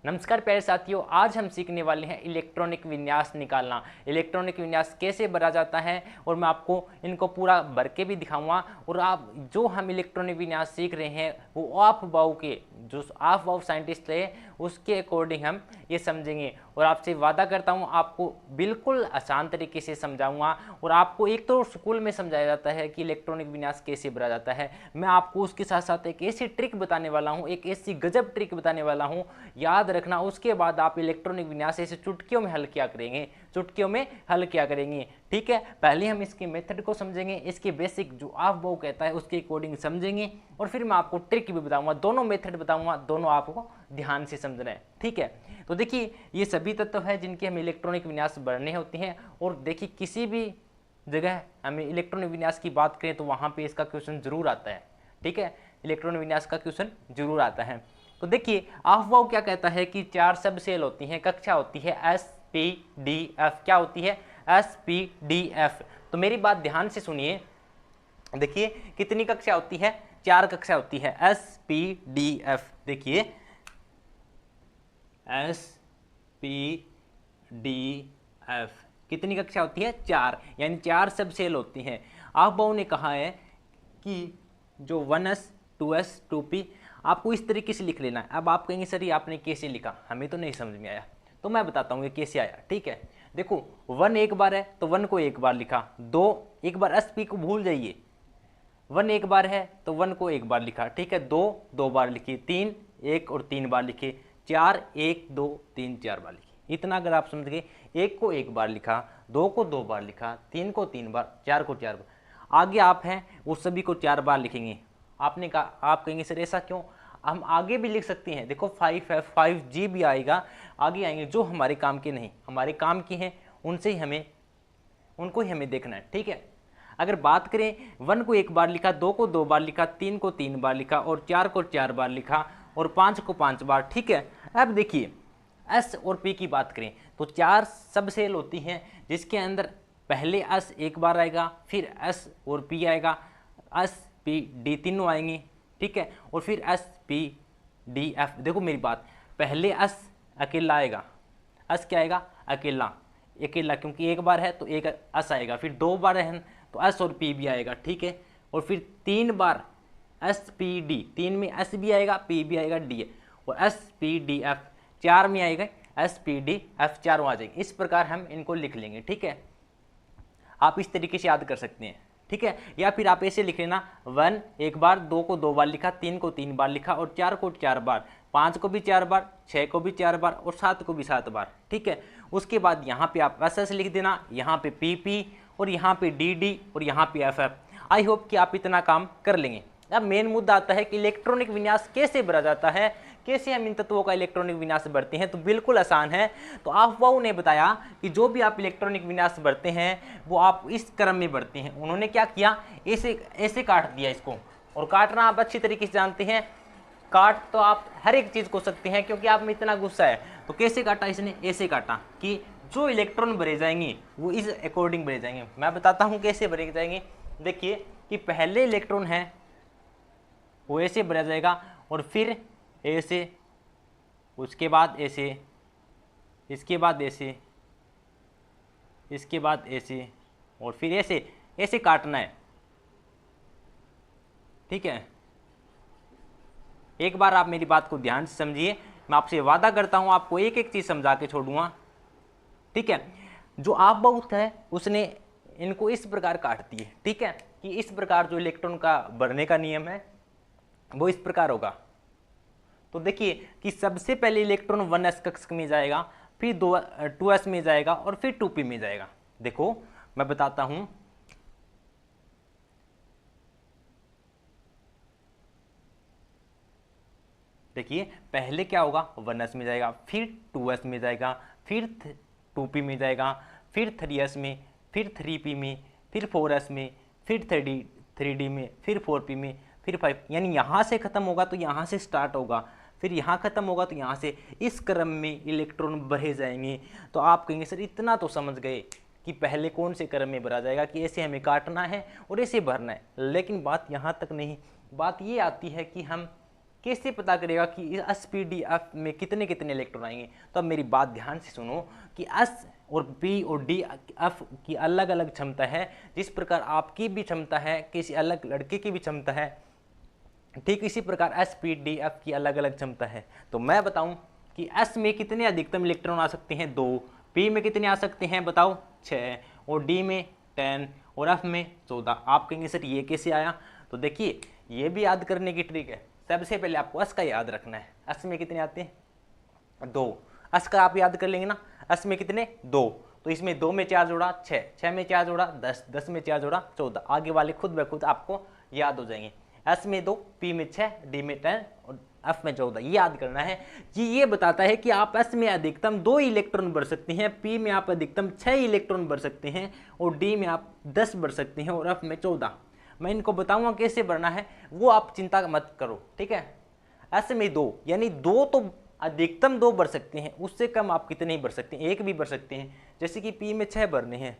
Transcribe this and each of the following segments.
नमस्कार प्यारे साथियों, आज हम सीखने वाले हैं इलेक्ट्रॉनिक विन्यास निकालना। इलेक्ट्रॉनिक विन्यास कैसे भरा जाता है और मैं आपको इनको पूरा भर के भी दिखाऊंगा। और आप जो हम इलेक्ट्रॉनिक विन्यास सीख रहे हैं वो ऑफ-बाउ के जो ऑफ-बाउ साइंटिस्ट है उसके अकॉर्डिंग हम ये समझेंगे। और आपसे वादा करता हूँ आपको बिल्कुल आसान तरीके से समझाऊंगा। और आपको एक तो स्कूल में समझाया जाता है कि इलेक्ट्रॉनिक विन्यास कैसे भरा जाता है, मैं आपको उसके साथ साथ एक ऐसी ट्रिक बताने वाला हूँ, एक ऐसी गजब ट्रिक बताने वाला हूँ, याद रखना। उसके बाद आप इलेक्ट्रॉनिक विन्यास ऐसे चुटकियों में हल किया करेंगे, चुटकियों में हल किया करेंगे। ठीक है, पहले हम इसके मेथड को समझेंगे, इसके बेसिक जो ऑफ-बाउ कहता है उसके अकॉर्डिंग समझेंगे, और फिर मैं आपको ट्रिक भी बताऊंगा, दोनों मेथड बताऊंगा, दोनों आपको ध्यान से समझना है। ठीक है, तो देखिए ये सभी तत्व है जिनके हमें इलेक्ट्रॉनिक विन्यास भरने होते हैं। और देखिए किसी भी जगह हमें इलेक्ट्रॉनिक विन्यास की बात करें तो वहाँ पे इसका क्वेश्चन जरूर आता है। ठीक है, इलेक्ट्रॉनिक विन्यास का क्वेश्चन जरूर आता है। तो देखिए ऑफ-बाउ क्या कहता है कि 4 सब सेल होती हैं, कक्षा होती है SP-D-F। क्या होती है? SP-D-F। तो मेरी बात ध्यान से सुनिए, देखिए कितनी कक्षा होती है? 4 कक्षा होती है SP-D-F। देखिए SP-D-F कितनी कक्षा होती है? 4, यानी 4 सब सेल होती हैं। ऑफ-बाउ ने कहा है कि जो 1s 2s 2p आपको इस तरीके से लिख लेना है। अब आप कहेंगे सर ये आपने कैसे लिखा, हमें तो नहीं समझ में आया। तो मैं बताता हूँ ये कैसे आया। ठीक है, देखो 1 एक बार है तो 1 को एक बार लिखा, 2 एक बार SP को भूल जाइए, 1 एक बार है तो 1 को एक बार लिखा। ठीक है, 2 2 बार लिखी, 3 1 और 3 बार लिखे, 4 1 2 3 4 बार लिखी। इतना अगर आप समझ गए, 1 को एक बार लिखा, 2 को 2 बार लिखा, 3 को 3 बार, 4 को 4 बार। आगे आप हैं वो सभी को 4 बार लिखेंगे। आपने कहा, आप कहेंगे सर ऐसा क्यों? हम आगे भी लिख सकते हैं। देखो 5F 5G भी आएगा, आगे आएंगे जो हमारे काम के नहीं, हमारे काम की हैं उनसे ही हमें, उनको ही हमें देखना है। ठीक है, अगर बात करें 1 को एक बार लिखा, 2 को 2 बार लिखा, 3 को 3 बार लिखा, और 4 को 4 बार लिखा, और 5 को 5 बार। ठीक है, अब देखिए S और P की बात करें तो 4 सब सेल होती हैं जिसके अंदर पहले S एक बार आएगा, फिर S और P आएगा, SP-D तीनों आएंगे। ठीक है, और फिर SP-D-F। देखो मेरी बात, पहले S अकेला आएगा, S क्या आएगा? अकेला, अकेला, क्योंकि एक बार है तो एक S आएगा, फिर 2 बार है तो S और P भी आएगा। ठीक है, और फिर 3 बार SP-D, 3 में S भी आएगा, P भी आएगा, D है, और SP-D-F 4 में आएगा, SP-D-F चारों आ जाएंगे। इस प्रकार हम इनको लिख लेंगे। ठीक है, आप इस तरीके से याद कर सकते हैं। ठीक है, या फिर आप ऐसे लिख लेना, 1 एक बार, 2 को 2 बार लिखा, 3 को 3 बार लिखा, और 4 को 4 बार, 5 को भी 4 बार, 6 को भी 4 बार, और 7 को भी 7 बार। ठीक है, उसके बाद यहाँ पे आप SS लिख देना, यहाँ पे PP, और यहाँ पे DD, और यहाँ पे FF। आई होप कि आप इतना काम कर लेंगे। अब मेन मुद्दा आता है कि इलेक्ट्रॉनिक विन्यास कैसे भरा जाता है, कैसे हम इन तत्वों का इलेक्ट्रॉनिक विन्यास भरते हैं। तो बिल्कुल आसान है। तो ऑफ-बाउ ने बताया कि जो भी आप इलेक्ट्रॉनिक विन्यास भरते हैं वो आप इस क्रम में भरते हैं। उन्होंने क्या किया, ऐसे ऐसे काट दिया इसको, और काटना आप अच्छी तरीके से जानते हैं, काट तो आप हर एक चीज़ को सकते हैं क्योंकि आप में इतना गुस्सा है। तो कैसे काटा इसने? ऐसे काटा कि जो इलेक्ट्रॉन भरे जाएंगे वो इस अकॉर्डिंग भरे जाएंगे। मैं बताता हूँ कैसे भरे जाएंगे। देखिए कि पहले इलेक्ट्रॉन है वो ऐसे भरा जाएगा, और फिर ऐसे, उसके बाद ऐसे, इसके बाद ऐसे, इसके बाद ऐसे, और फिर ऐसे ऐसे काटना है। ठीक है, एक बार आप मेरी बात को ध्यान से समझिए, मैं आपसे वादा करता हूं आपको एक एक चीज समझा के छोड़ूंगा। ठीक है, जो ऑफ-बाउ है उसने इनको इस प्रकार काट दिए। ठीक है, कि इस प्रकार जो इलेक्ट्रॉन का भरने का नियम है वो इस प्रकार होगा। तो देखिए कि सबसे पहले इलेक्ट्रॉन 1s कक्ष में जाएगा, फिर 2s में जाएगा, और फिर 2p में जाएगा। देखो मैं बताता हूं, देखिए पहले क्या होगा, 1s में जाएगा, फिर 2s में जाएगा, फिर 2p में जाएगा, फिर 3s में, फिर 3p में, फिर 4s में, फिर 3d में, फिर 4p में, फिर 5, यानी यहाँ से खत्म होगा तो यहाँ से स्टार्ट होगा, फिर यहाँ खत्म होगा तो यहाँ से, इस क्रम में इलेक्ट्रॉन भरे जाएंगे। तो आप कहेंगे सर इतना तो समझ गए कि पहले कौन से क्रम में भरा जाएगा, कि ऐसे हमें काटना है और ऐसे भरना है। लेकिन बात यहाँ तक नहीं, बात ये आती है कि हम कैसे पता करेगा कि इस एस पी डी एफ में कितने कितने इलेक्ट्रॉन आएंगे? तो अब मेरी बात ध्यान से सुनो कि एस और पी और डी एफ की अलग अलग क्षमता है। जिस प्रकार आपकी भी क्षमता है, किसी अलग लड़के की भी क्षमता है, ठीक इसी प्रकार एस पी डी एफ की अलग अलग क्षमता है। तो मैं बताऊं कि एस में कितने अधिकतम इलेक्ट्रॉन आ सकते हैं? 2। पी में कितने आ सकते हैं बताओ? 6। और डी में 10 और एफ में 14। आप कहेंगे सर ये कैसे आया? तो देखिए ये भी याद करने की ट्रिक है। सबसे पहले आपको एस का याद रखना है। एस में कितने आते हैं? 2। एस का आप याद कर लेंगे ना, एस में कितने? 2। तो इसमें 2 में 4 जोड़ा 6, 6 में 4 जोड़ा 10, 10 में 4 जोड़ा 14। आगे वाले खुद ब खुद आपको याद हो जाएंगे। एस में 2, पी में 6, डी में 10 और एफ में 14। ये याद करना है कि ये बताता है कि आप एस में अधिकतम 2 इलेक्ट्रॉन भर सकते हैं, पी में आप अधिकतम 6 इलेक्ट्रॉन भर सकते हैं और डी में आप 10 भर सकते हैं और एफ में 14। मैं इनको बताऊंगा कैसे भरना है, वो आप चिंता मत करो, ठीक है। एस में 2 यानी 2 तो अधिकतम 2 भर सकते हैं, उससे कम आप कितने ही भर सकते हैं? 1 भी भर सकते हैं। जैसे कि पी में 6 भरने हैं,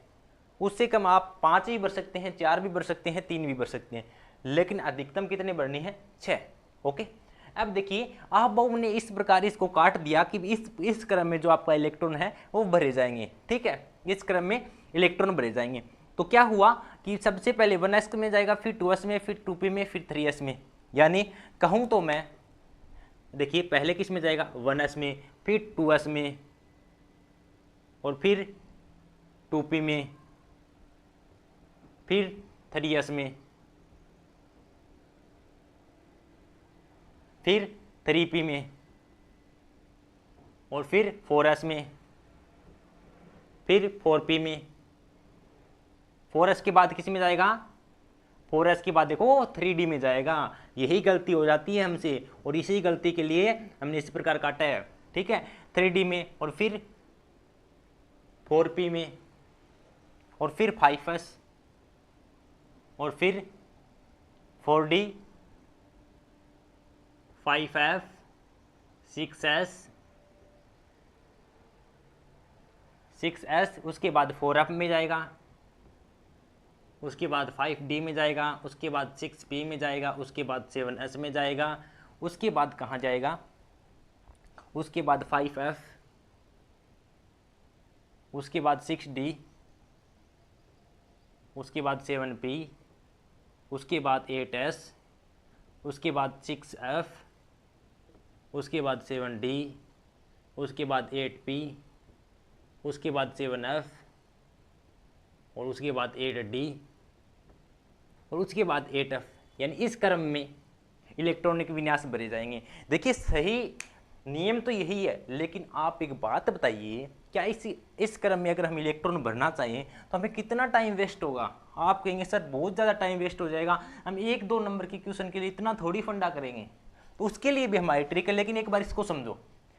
उससे कम आप 5 भी भर सकते हैं, 4 भी भर सकते हैं, 3 भी भर सकते हैं, लेकिन अधिकतम कितने भरनी है? 6। ओके। अब देखिए आप बाबू ने इस प्रकार इसको काट दिया कि इस क्रम में जो आपका इलेक्ट्रॉन है वो भरे जाएंगे, ठीक है। इस क्रम में इलेक्ट्रॉन भरे जाएंगे। तो क्या हुआ कि सबसे पहले 1s में जाएगा, फिर 2s में, फिर 2p में, फिर 3s में। यानी कहूँ तो मैं देखिए पहले किस में जाएगा? 1s में, फिर 2s में और फिर 2p में, फिर 3s में, फिर 3p में और फिर 4s में, फिर 4p में। 4s के बाद किस में जाएगा? 4s के बाद देखो 3d में जाएगा। यही गलती हो जाती है हमसे और इसी गलती के लिए हमने इस प्रकार काटा है, ठीक है। 3d में और फिर 4p में और फिर 5s और फिर 4d, 5f, 6s, 6s, उसके बाद 4f में जाएगा, उसके बाद 5d में जाएगा, उसके बाद 6p में जाएगा, उसके बाद 7s में जाएगा, उसके बाद कहाँ जाएगा? उसके बाद 5f, उसके बाद 6d, उसके बाद 7p, उसके बाद 8s, उसके बाद 6f, उसके बाद 7d, उसके बाद 8p, उसके बाद 7f और उसके बाद 8d और उसके बाद 8f। यानी इस क्रम में इलेक्ट्रॉनिक विन्यास भरे जाएंगे। देखिए सही नियम तो यही है, लेकिन आप एक बात बताइए, क्या इस क्रम में अगर हम इलेक्ट्रॉन भरना चाहिए तो हमें कितना टाइम वेस्ट होगा? आप कहेंगे सर बहुत ज़्यादा टाइम वेस्ट हो जाएगा, हम 1-2 नंबर के क्वेश्चन के लिए इतना थोड़ी फंडा करेंगे। तो उसके लिए भी हमारी ट्रिक है, लेकिन एक बार इसको समझो,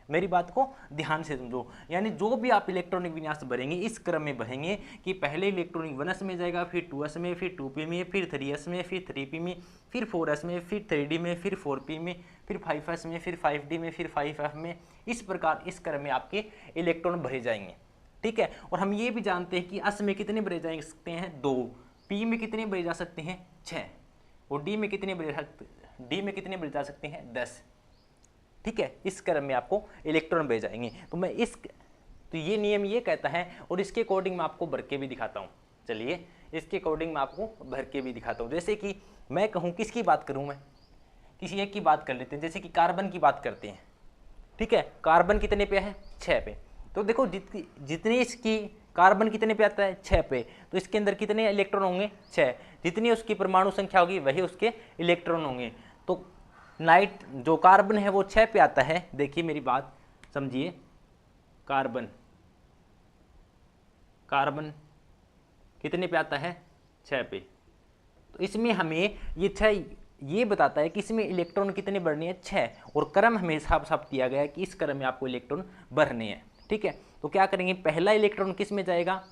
मेरी बात को ध्यान से समझो। यानी जो भी आप इलेक्ट्रॉनिक विन्यास भरेंगे इस क्रम में भरेंगे कि पहले इलेक्ट्रॉनिक 1s में जाएगा, फिर 2s में, फिर 2p में, फिर 3s में, फिर 3p में, फिर 4s में, फिर 3d में, फिर 4p में, फिर 5s में, फिर 5d में, फिर 5f में। इस प्रकार इस क्रम में आपके इलेक्ट्रॉन भरे जाएंगे, ठीक है। और हम ये भी जानते हैं कि s में कितने भरे जा सकते हैं? 2। p में कितने भरे जा सकते हैं? 6। और d में कितने भरे जा सकते हैं? 10, ठीक है। इस क्रम में आपको इलेक्ट्रॉन भेज जाएंगे। तो ये नियम ये कहता है और इसके अकॉर्डिंग मैं आपको भर के भी दिखाता हूँ। चलिए इसके अकॉर्डिंग मैं आपको भर के भी दिखाता हूँ। जैसे कि मैं कहूँ, किसकी बात करूँ मैं? किसी एक की बात कर लेते हैं। जैसे कि कार्बन की बात करते हैं, ठीक है। कार्बन कितने पे है? 6 पे। तो देखो जितनी इसकी कार्बन कितने पे आता है? 6 पे। तो इसके अंदर कितने इलेक्ट्रॉन होंगे? 6। जितनी उसकी परमाणु संख्या होगी वही उसके इलेक्ट्रॉन होंगे। तो जो कार्बन है वो 6 पे आता है। देखिए मेरी बात समझिए, कार्बन कितने पे आता है? 6 पे। तो इसमें हमें ये 6 ये बताता है कि इसमें इलेक्ट्रॉन कितने भरने हैं? 6। और क्रम हमें साफ साफ दिया गया है कि इस क्रम में आपको इलेक्ट्रॉन भरने हैं, ठीक है। तो क्या करेंगे? पहला इलेक्ट्रॉन किस में जाएगा?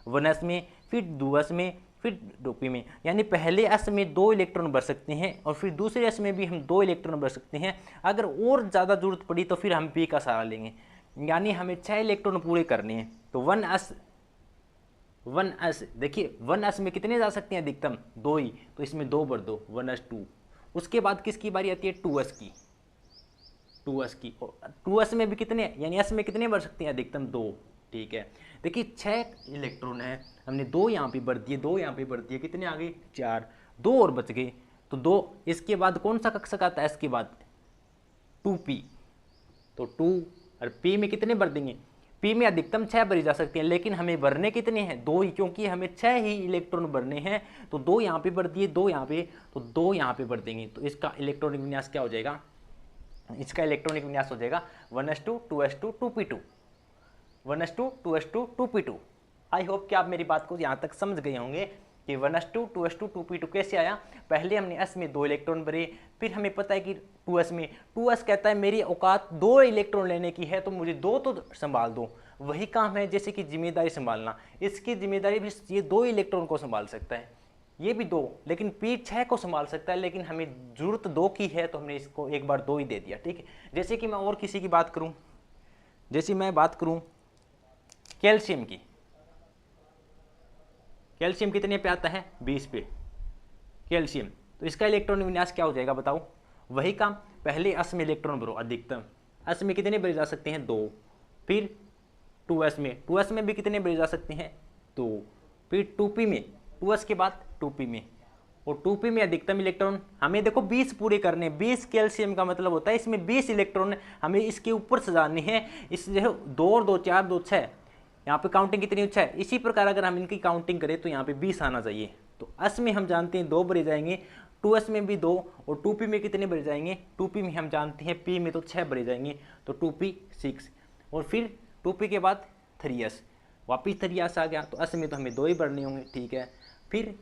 1s में, फिर 2s में, फिर 2p में। यानी पहले s में 2 इलेक्ट्रॉन भर सकते हैं और फिर दूसरे s में भी हम 2 इलेक्ट्रॉन भर सकते हैं। अगर और ज़्यादा जरूरत पड़ी तो फिर हम p का सहारा लेंगे। यानी हमें 6 इलेक्ट्रॉन पूरे करने हैं। तो 1s देखिए 1s में कितने जा सकते हैं? अधिकतम 2 ही। तो इसमें 2 भर दो, 1s 2। उसके बाद किसकी बारी आती है? 2s की। 2s की, और 2s में भी कितने, यानी s में कितने बढ़ सकते हैं, अधिकतम 2। ठीक है, देखिए 6 इलेक्ट्रॉन है, हमने 2 यहाँ पे भर दिए, 2 यहाँ पे भर दिए, कितने आ गए 4, 2 और बच गए। तो 2, इसके बाद कौन सा कक्षक आता है, इसके बाद 2p, तो 2 और p में कितने भर देंगे, p में अधिकतम 6 भरी जा सकती है, लेकिन हमें भरने कितने हैं, 2 ही, क्योंकि हमें 6 ही इलेक्ट्रॉन भरने हैं। तो 2 यहाँ पे भर दिए, 2 यहाँ पे, तो 2 यहाँ पे भर देंगे। तो इसका इलेक्ट्रॉनिक विन्यास क्या हो जाएगा, इसका इलेक्ट्रॉनिक विन्यास हो जाएगा 1s2 2s2 2p2, 1s2 2s2 2p2। I hope कि आप मेरी बात को यहाँ तक समझ गए होंगे कि 1s2 2s2 2p2 कैसे आया। पहले हमने s में 2 इलेक्ट्रॉन भरे, फिर हमें पता है कि 2s में 2s कहता है मेरी औकात 2 इलेक्ट्रॉन लेने की है, तो मुझे 2 तो संभाल दो। वही काम है जैसे कि जिम्मेदारी संभालना, इसकी जिम्मेदारी भी ये 2 इलेक्ट्रॉन को संभाल सकता है, ये भी 2, लेकिन p 6 को संभाल सकता है, लेकिन हमें जरूरत 2 की है, तो हमने इसको एक बार 2 ही दे दिया। ठीक है, जैसे कि मैं और किसी की बात करूँ, जैसे मैं बात करूँ कैल्शियम की, कैल्शियम कितने पे आता है, 20 पे कैल्शियम, तो इसका इलेक्ट्रॉनिक विन्यास क्या हो जाएगा बताओ, वही काम, पहले s में इलेक्ट्रॉन भरो, अधिकतम s में कितने भरे जा सकते हैं, 2, फिर 2s में भी कितने भरे जा सकते हैं, 2, फिर 2p में, 2s के बाद 2p में, और 2p में अधिकतम इलेक्ट्रॉन हमें देखो 20 पूरे करने, 20 कैल्शियम का मतलब होता है इसमें 20 इलेक्ट्रॉन हमें इसके ऊपर सजाने हैं। इस जो 2 और 2 4 2 6, यहाँ पे काउंटिंग कितनी 6 है। इसी प्रकार अगर हम इनकी काउंटिंग करें तो यहाँ पे 20 आना चाहिए। तो s में हम जानते हैं 2 भरे जाएंगे, 2s में भी 2, और 2p में कितने भरे जाएंगे, 2p में हम जानते हैं p में तो 6 भरे जाएंगे, तो 2p 6, और फिर 2p के बाद 3s, वापिस 3s आ गया, तो s में तो हमें 2 ही भरने होंगे। ठीक है, फिर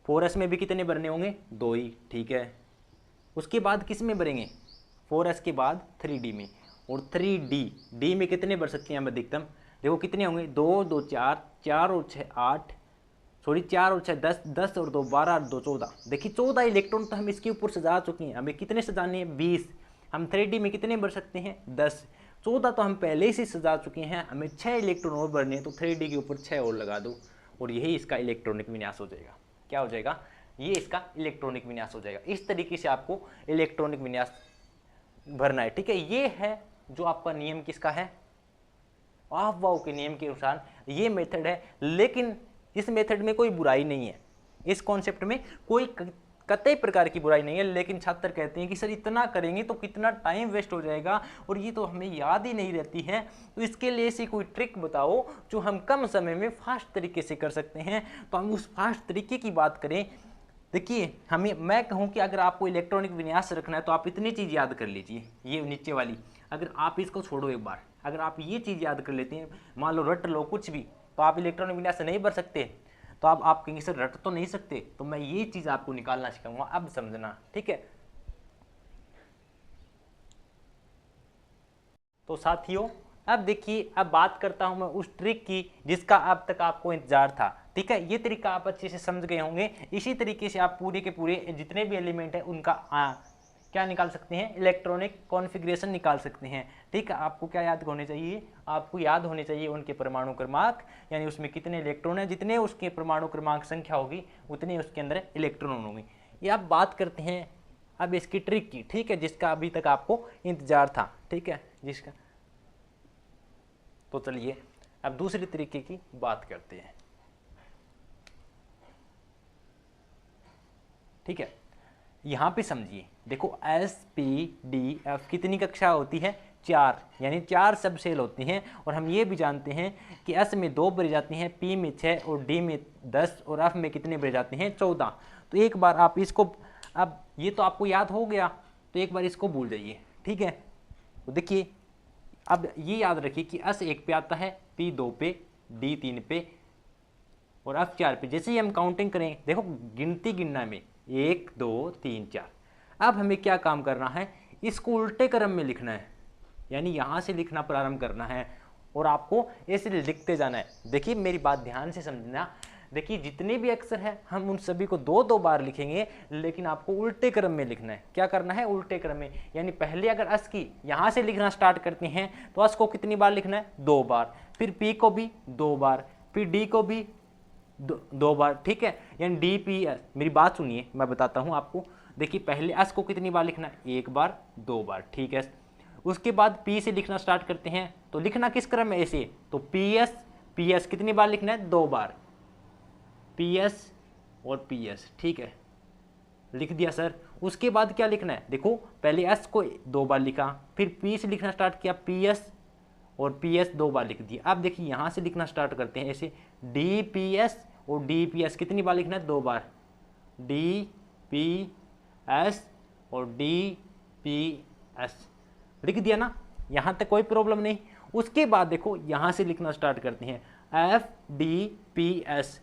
4s में भी कितने भरने होंगे, 2 ही। ठीक है, उसके बाद किस में भरेंगे, 4s के बाद 3d में, और 3d में कितने भर सकते हैं हम अधिकतम, देखो कितने होंगे, 2 2 4, 4 और 6 8, सॉरी 4 और 6 10, 10 और 2 12 और 2 14, देखिए 14 इलेक्ट्रॉन तो हम इसके ऊपर सजा चुके हैं। हमें कितने सजाने हैं, 20। हम 3d में कितने भर सकते हैं, 10। 14 तो हम पहले से सजा चुके हैं, हमें 6 इलेक्ट्रॉन और भरने हैं, तो 3d के ऊपर 6 और लगा दो, और यही इसका इलेक्ट्रॉनिक विन्यास हो जाएगा। क्या हो जाएगा, ये इसका इलेक्ट्रॉनिक विन्यास हो जाएगा। इस तरीके से आपको इलेक्ट्रॉनिक विन्यास भरना है। ठीक है, ये है जो आपका नियम किसका है, अफबाउ के नियम के अनुसार ये मेथड है। लेकिन इस मेथड में कोई बुराई नहीं है, इस कॉन्सेप्ट में कोई कतई प्रकार की बुराई नहीं है, लेकिन छात्र कहते हैं कि सर इतना करेंगे तो कितना टाइम वेस्ट हो जाएगा और ये तो हमें याद ही नहीं रहती है, तो इसके लिए ऐसी कोई ट्रिक बताओ जो हम कम समय में फास्ट तरीके से कर सकते हैं। तो हम उस फास्ट तरीके की बात करें। देखिए, मैं कहूँ कि अगर आपको इलेक्ट्रॉनिक विन्यास रखना है तो आप इतनी चीज़ याद कर लीजिए, ये नीचे वाली, अगर आप इसको छोड़ो एक बार, अगर आप ये चीज़ याद कर लेते हैं, मान लो रट लो कुछ भी, तो आप इलेक्ट्रॉनिक विन्यास नहीं भर सकते। तो आप कहेंगे सर रट तो नहीं सकते, तो मैं ये चीज़ आपको निकालना सिखाऊंगा, अब समझना। ठीक है, तो साथियों अब देखिए, अब बात करता हूं मैं उस ट्रिक की जिसका अब तक आपको इंतजार था। ठीक है, ये तरीका आप अच्छे से समझ गए होंगे। इसी तरीके से आप पूरे के पूरे जितने भी एलिमेंट हैं उनका क्या निकाल सकते हैं, इलेक्ट्रॉनिक कॉन्फ़िगरेशन निकाल सकते हैं। ठीक है, आपको क्या याद होने चाहिए, आपको याद होने चाहिए उनके परमाणु क्रमांक, यानी उसमें कितने इलेक्ट्रॉन हैं, जितने उसके परमाणु क्रमांक संख्या होगी उतने उसके अंदर इलेक्ट्रॉन होंगे। ये आप बात करते हैं अब इसकी ट्रिक की। ठीक है, जिसका अभी तक आपको इंतजार था। ठीक है, जिसका, तो चलिए अब दूसरे तरीके की बात करते हैं। ठीक है, यहाँ पे समझिए, देखो SPDF कितनी कक्षा होती है, 4, यानी 4 सब सेल होती हैं। और हम ये भी जानते हैं कि S में 2 भरे जाते हैं, P में 6 और D में 10 और F में कितने भरे जाते हैं, 14। तो एक बार आप इसको, अब ये तो आपको याद हो गया, तो एक बार इसको भूल जाइए। ठीक है, तो देखिए अब ये याद रखिए कि S 1 पे आता है, P 2 पे, D 3 पे और F 4 पे। जैसे ही हम काउंटिंग करें, देखो गिनती गिनना में 1 2 3 4। अब हमें क्या काम करना है, इसको उल्टे क्रम में लिखना है, यानी यहाँ से लिखना प्रारंभ करना है और आपको ऐसे लिखते जाना है। देखिए मेरी बात ध्यान से समझना, देखिए जितने भी अक्षर हैं हम उन सभी को 2-2 बार लिखेंगे, लेकिन आपको उल्टे क्रम में लिखना है। क्या करना है, उल्टे क्रम में, यानी पहले अगर अस की यहाँ से लिखना स्टार्ट करते हैं तो अस को कितनी बार लिखना है, 2 बार, फिर पी को भी 2 बार, फिर डी को भी 2 बार। ठीक है, यानी DPS, मेरी बात सुनिए मैं बताता हूँ आपको, देखिए पहले एस को कितनी बार लिखना है, एक बार, दो बार, ठीक है। उसके बाद पी से लिखना स्टार्ट करते हैं, तो लिखना किस क्रम में ऐसे, तो पी एस कितनी बार लिखना है, दो बार, पी एस और पी एस, ठीक है, लिख दिया सर। उसके बाद क्या लिखना है, देखो पहले एस को दो बार लिखा, फिर पी से लिखना स्टार्ट किया, पी एस और पी एस दो बार लिख दिया। अब देखिए यहाँ से लिखना स्टार्ट करते हैं ऐसे, डी पी एस और डी पी एस कितनी बार लिखना है, दो बार, डी पी एस और डी पी एस, लिख दिया ना, यहाँ तक कोई प्रॉब्लम नहीं। उसके बाद देखो यहाँ से लिखना स्टार्ट करते हैं, F D P S,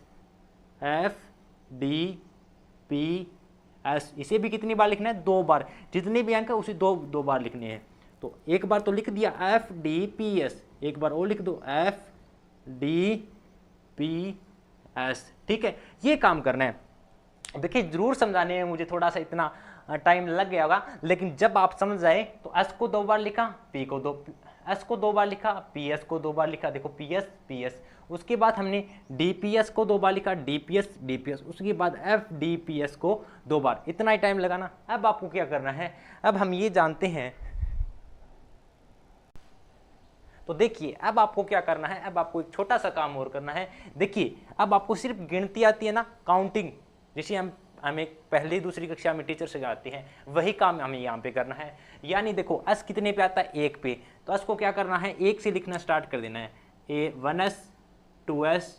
F D P S, इसे भी कितनी बार लिखना है, दो बार, जितने भी अंक है उसे दो बार लिखने हैं। तो एक बार तो लिख दिया एफ डी पी एस, एक बार और लिख दो एफ डी पी एस, ठीक है। ये काम करना है। देखिए जरूर समझाने में मुझे थोड़ा सा इतना टाइम लग गया होगा, लेकिन जब आप समझ जाए तो एस को दो बार लिखा, एस को दो बार लिखा, पी एस को दो बार लिखा, देखो पी एस, उसके बाद हमने डी पी एस को दो बार लिखा, डी पी एस, उसके बाद एफ डी पी एस को दो बार, इतना ही टाइम लगाना। अब आपको क्या करना है, अब हम ये जानते हैं, तो देखिए अब आपको क्या करना है, अब आपको एक छोटा सा काम और करना है। देखिए अब आपको सिर्फ गिनती आती है ना, काउंटिंग, जैसे हमें पहली दूसरी कक्षा में टीचर सिखाते हैं, वही काम हमें यहाँ पे करना है। यानी देखो एस कितने पे आता है, एक पे, तो एस को क्या करना है, एक से लिखना स्टार्ट कर देना है, ए 1s 2s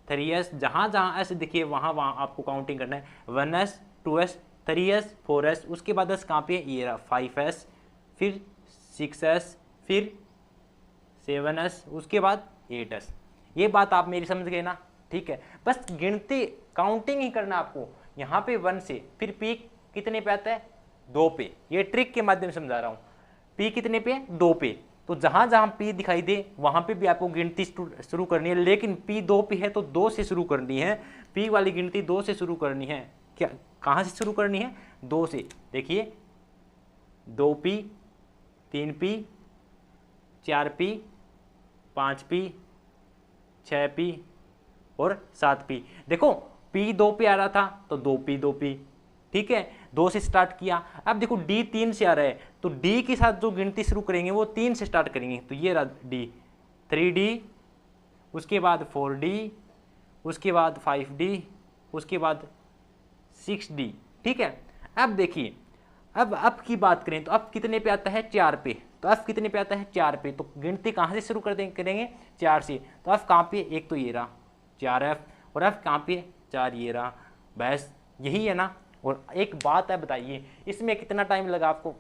3s, जहाँ जहाँ एस दिखिए वहाँ वहाँ आपको काउंटिंग करना है, 1s 2s 3s 4s, उसके बाद एस कहाँ पे, ये रहा 5s, फिर 6s, फिर 7s, उसके बाद 8s। ये बात आप मेरी समझ गए ना, ठीक है। बस गिनती काउंटिंग ही करना आपको, यहाँ पे 1 से, फिर पी कितने पे आता है, 2 पे, ये ट्रिक के माध्यम से समझा रहा हूँ। पी कितने पे, 2 पे, तो जहाँ जहाँ पी दिखाई दे वहाँ पे भी आपको गिनती शुरू करनी है, लेकिन पी 2 पे है तो 2 से शुरू करनी है, पी वाली गिनती 2 से शुरू करनी है। क्या, कहाँ से शुरू करनी है, 2 से। देखिए 2p 3p 4p 5p 6p और 7p। देखो p 2 पे आ रहा था तो 2p, ठीक है, 2 से स्टार्ट किया। अब देखो d 3 से आ रहा है तो d के साथ जो गिनती शुरू करेंगे वो 3 से स्टार्ट करेंगे, तो ये रहा d, 3d, उसके बाद 4d, उसके बाद 5d, उसके बाद 6d, ठीक है। अब देखिए अब की बात करें तो अब कितने पे आता है, 4 पे, तो f कितने पे आता है, 4 पे, तो गिनती कहाँ से शुरू करेंगे, 4 से, तो f कहाँ पे, एक तो ये रहा 4f, और f कहाँ पे, 4, ये रहा, बस यही है ना। और एक बात है, बताइए इसमें कितना टाइम लगा आपको,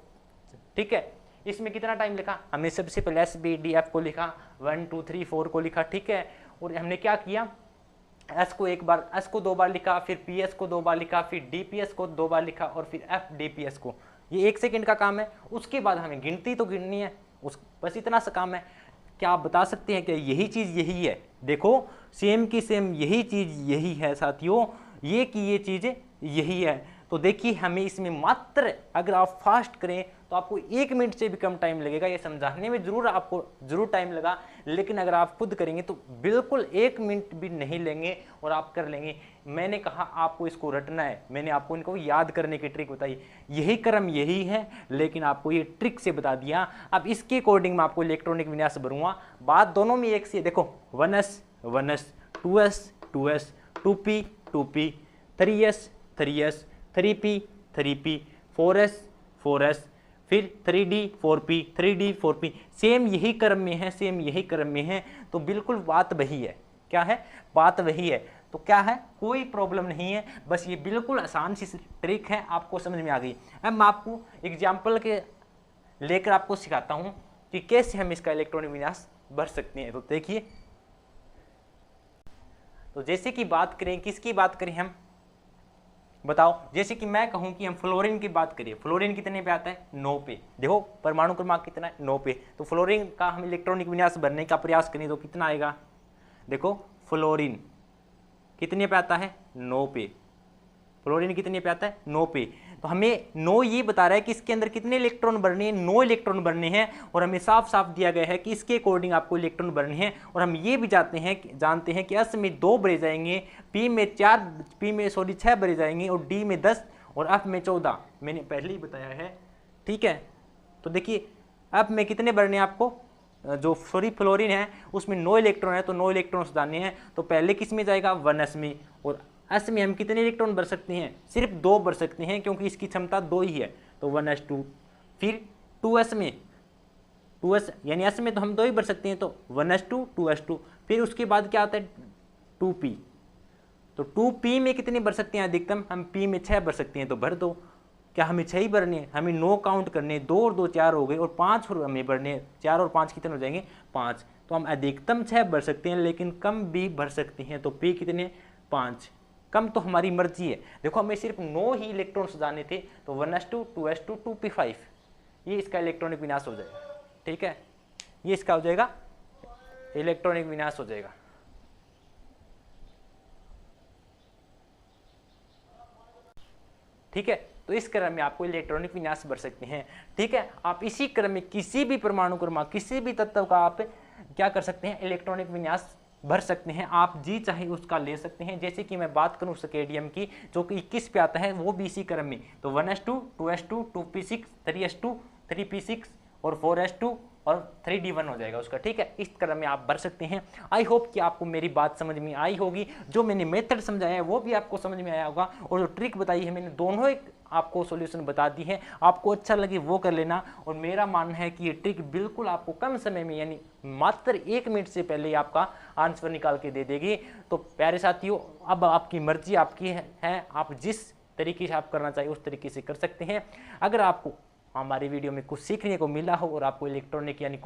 ठीक है, इसमें कितना टाइम लिखा हमने, सबसे पहले एस बी डी एफ को लिखा, 1 2 3 4 को लिखा, ठीक है, और हमने क्या किया, एस को एक बार, एस को 2 बार लिखा, फिर पी एस को 2 बार लिखा, फिर डी पी एस को 2 बार लिखा, और फिर एफ डी पी एस को, ये 1 सेकंड का काम है। उसके बाद हमें गिनती तो गिननी है, बस इतना सा काम है। क्या आप बता सकते हैं कि यही चीज़ यही है, देखो सेम की सेम यही चीज़ यही है साथियों, ये कि ये चीज़ यही है। तो देखिए हमें इसमें मात्र, अगर आप फास्ट करें तो आपको 1 मिनट से भी कम टाइम लगेगा, ये समझाने में जरूर टाइम लगा, लेकिन अगर आप खुद करेंगे तो बिल्कुल 1 मिनट भी नहीं लेंगे और आप कर लेंगे। मैंने कहा आपको इसको रटना है, मैंने आपको इनको याद करने की ट्रिक बताई, यही क्रम यही है, लेकिन आपको ये ट्रिक से बता दिया। अब इसके अकॉर्डिंग मैं आपको इलेक्ट्रॉनिक विन्यास भरूंगा, बात दोनों में एक सी है। देखो 1s 2s 2p 2p 3s 3p 3p 4s फिर 3d 4p सेम यही क्रम में है, तो बिल्कुल बात वही है। क्या है, बात वही है, तो क्या है, कोई प्रॉब्लम नहीं है, बस ये बिल्कुल आसान सी ट्रिक है, आपको समझ में आ गई। अब मैं आपको एग्जाम्पल के लेकर आपको सिखाता हूँ कि कैसे हम इसका इलेक्ट्रॉनिक विन्यास भर सकते हैं। तो देखिए, तो जैसे कि बात करें, किसकी बात करें हम, बताओ, जैसे कि मैं कहूं कि हम फ्लोरीन की बात करिए, फ्लोरीन कितने पे आता है, 9 पे। देखो परमाणु क्रमांक कितना है, 9 पे, तो फ्लोरीन का हम इलेक्ट्रॉनिक विन्यास भरने का प्रयास करें तो कितना आएगा, देखो फ्लोरीन कितने पे आता है, 9 पे, फ्लोरीन कितने पे आता है, 9 पे। तो हमें 9 ये बता रहा है कि इसके अंदर कितने इलेक्ट्रॉन भरने हैं, 9 इलेक्ट्रॉन भरने हैं, और हमें साफ साफ दिया गया है कि इसके अकॉर्डिंग आपको इलेक्ट्रॉन भरने हैं। और हम ये भी जानते हैं कि एस में 2 भरे जाएंगे, पी में 6 भरे जाएंगे, और डी में 10 और F में 14, मैंने पहले ही बताया है, ठीक है। तो देखिए F में कितने भरने हैं आपको, जो फ्लोरीन है उसमें 9 इलेक्ट्रॉन है, तो 9 इलेक्ट्रॉन डालने हैं, तो पहले किस में जाएगा, 1s में। और s में हम कितने इलेक्ट्रॉन भर सकते हैं, सिर्फ 2 भर सकते हैं, क्योंकि इसकी क्षमता 2 ही है, तो 1s2। फिर 2s में, 2s यानी s में तो हम 2 ही भर सकते हैं, तो 1s2 2s2। फिर उसके बाद क्या आता है, 2p, तो 2p में कितने भर सकते हैं अधिकतम, हम p में 6 भर सकते हैं, तो भर दो। क्या हमें 6 ही भरने हैं, हमें 9 काउंट करने, 2 और 2 4 हो गए, और 5 और हमें भरने, 4 और 5 कितने हो जाएंगे, 5। तो हम अधिकतम 6 भर सकते हैं, लेकिन कम भी भर सकते हैं, तो p कितने, 5। कम तो हमारी मर्जी है। देखो हमें सिर्फ 9 ही इलेक्ट्रॉन सजाने थे, तो 1s2 2s2 2p5, ये इसका इलेक्ट्रॉनिक विनाश हो जाएगा, ठीक है, ये इसका हो जाएगा इलेक्ट्रॉनिक विनाश हो जाएगा। ठीक है, तो इस क्रम में आपको इलेक्ट्रॉनिक विनाश भर सकते हैं, ठीक है। आप इसी क्रम में किसी भी परमाणु क्रम, किसी भी तत्व का आप क्या कर सकते हैं, इलेक्ट्रॉनिक विनाश भर सकते हैं, आप जी चाहे उसका ले सकते हैं। जैसे कि मैं बात करूं स्केडियम की, जो कि 21 पे आता है, वो भी इसी क्रम में, तो 1s2 2s2 2p6 3s2 3p6 और 4s2 और 3d1 हो जाएगा उसका, ठीक है। इस क्रम में आप भर सकते हैं। आई होप कि आपको मेरी बात समझ में आई होगी, जो मैंने मेथड समझाया है वो भी आपको समझ में आया होगा, और जो ट्रिक बताई है मैंने, दोनों एक आपको सॉल्यूशन बता दी है। आपको अच्छा लगे वो कर लेना, और मेरा मानना है कि ये ट्रिक बिल्कुल आपको कम समय में, यानी मात्र 1 मिनट से पहले ही आपका आंसर निकाल के दे देगी। तो प्यारे साथियों, अब आपकी मर्जी आपकी है, आप जिस तरीके से आप करना चाहिए उस तरीके से कर सकते हैं। अगर आपको हमारी वीडियो में कुछ सीखने को मिला हो और आपको इलेक्ट्रॉनिक यानी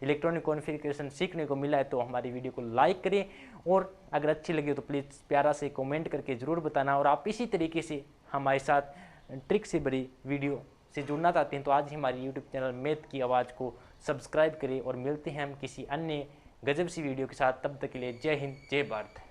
इलेक्ट्रॉनिक कॉन्फ़िगरेशन सीखने को मिला है, तो हमारी वीडियो को लाइक करें, और अगर अच्छी लगी हो तो प्लीज़ प्यारा से कमेंट करके ज़रूर बताना। और आप इसी तरीके से हमारे साथ ट्रिक से भरी वीडियो से जुड़ना चाहते हैं, तो आज ही हमारी यूट्यूब चैनल मैथ की आवाज़ को सब्सक्राइब करें, और मिलते हैं हम किसी अन्य गजब सी वीडियो के साथ। तब तक के लिए जय हिंद, जय भारत।